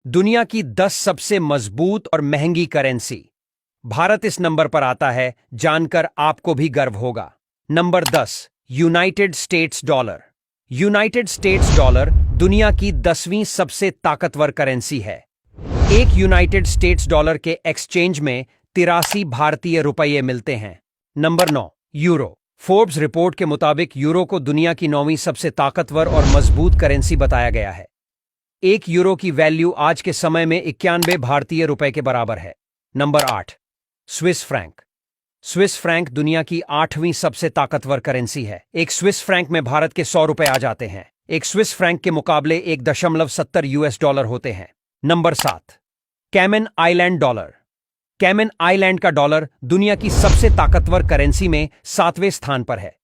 दुनिया की 10 सबसे मजबूत और महंगी करेंसी। भारत इस नंबर पर आता है, जानकर आपको भी गर्व होगा। Number 10, United states dollar. United states dollar दुनिया की 10वीं सबसे ताकतवर करेंसी है। एक यूनाइटेड स्टेट्स डॉलर के एक्सचेंज में 83 भारतीय रुपये मिलते हैं। Number 9, euro. फोर्ब्स रिपोर्ट के मुताबिक यूरो को दुनिया की 9वीं सबसे ताकतवर और मजबूत करेंसी बताया गया है। एक यूरो की वैल्यू आज के समय में 91 भारतीय रुपए के बराबर है। Number 8, Swiss franc. Swiss franc दुनिया की 8वीं सबसे ताकतवर करेंसी है। एक स्विस फ्रैंक में भारत के 100 रुपए आ जाते हैं। एक स्विस फ्रैंक के मुकाबले 1.70 यूएस डॉलर होते हैं। Number 7, Cayman Island dollar. Cayman Island का डॉलर दुनिया की सबसे ताकतवर करेंसी में 7वें स्थान पर है।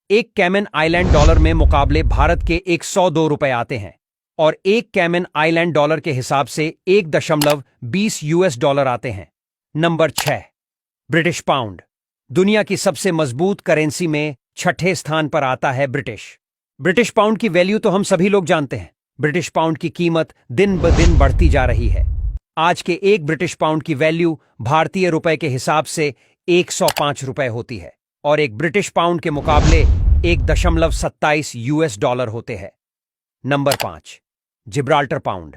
एक कैमन आइलैंड डॉलर में मुकाबले भारत के 102 रुपए आते हैं और एक कैमन आइलैंड डॉलर के हिसाब से 1.20 यूएस डॉलर आते हैं। Number 6, British pound. दुनिया की सबसे मजबूत करेंसी में 6ठे स्थान पर आता है ब्रिटिश पाउंड की वैल्यू तो हम सभी लोग जानते हैं। ब्रिटिश पाउंड की कीमत दिन ब दिन बढ़ती जा रही है। आज के एक ब्रिटिश पाउंड की वैल्यू भारतीय रुपए के हिसाब से 105 रुपए होती है और एक ब्रिटिश पाउंड के मुकाबले 1.27 यूएस डॉलर होते हैं। Number 5, Gibraltar pound.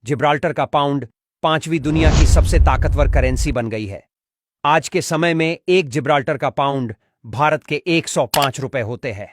जिब्राल्टर का पाउंड 5वीं दुनिया की सबसे ताकतवर करेंसी बन गई है। आज के समय में एक जिब्राल्टर का पाउंड भारत के 105 रुपए होते हैं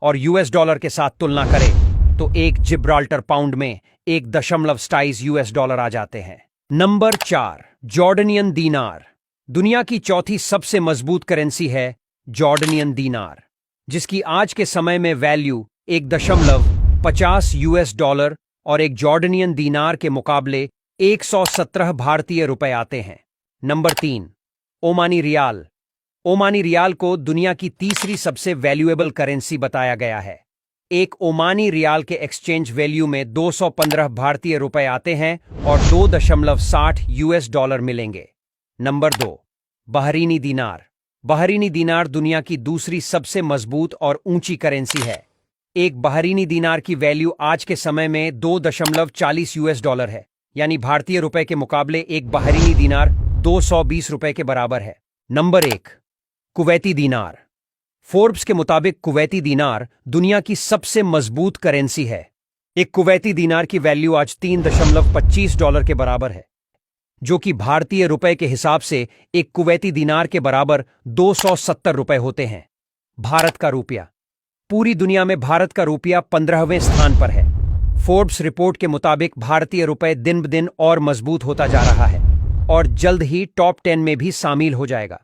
और यूएस डॉलर के साथ तुलना करें तो एक जिब्राल्टर पाउंड में 1.27 यूएस डॉलर आ जाते हैं। नंबर 4, जॉर्डनियन दीनार। दुनिया की चौथी सबसे मजबूत करेंसी है जॉर्डनियन दीनार, जिसकी आज के समय में वैल्यू 1.50 यूएस डॉलर और एक जॉर्डनियन दीनार के मुकाबले 117 भारतीय रुपए आते हैं। Number 3, Omani riyal. Omani riyal को दुनिया की तीसरी सबसे वैल्यूएबल करेंसी बताया गया है। एक ओमानी रियाल के एक्सचेंज वैल्यू में 215 भारतीय रुपए आते हैं और 2.60 यूएस डॉलर मिलेंगे। नंबर 2, बहरीनी दीनार। बहरीनी दीनार दुनिया की दूसरी सबसे मजबूत और ऊंची करेंसी है। एक बहरीनी दीनार की वैल्यू आज के समय में 2.40 यूएस डॉलर है, यानी भारतीय रुपए के मुकाबले एक बहरीनी दीनार 220 रुपए के बराबर है। नंबर 1, कुवैती दीनार। फोर्ब्स के मुताबिक कुवैती दीनार दुनिया की सबसे मजबूत करेंसी है। एक कुवैती दीनार की वैल्यू आज 3.25 डॉलर के बराबर है, जो कि भारतीय रुपए के हिसाब से एक कुवैती दीनार के बराबर 270 रुपए होते हैं। भारत का रुपया। पूरी दुनिया में भारत का रुपया 15वें स्थान पर है। फोर्ब्स रिपोर्ट के मुताबिक भारतीय रुपए दिन ब दिन और मजबूत होता जा रहा है और जल्द ही टॉप 10 में भी शामिल हो जाएगा।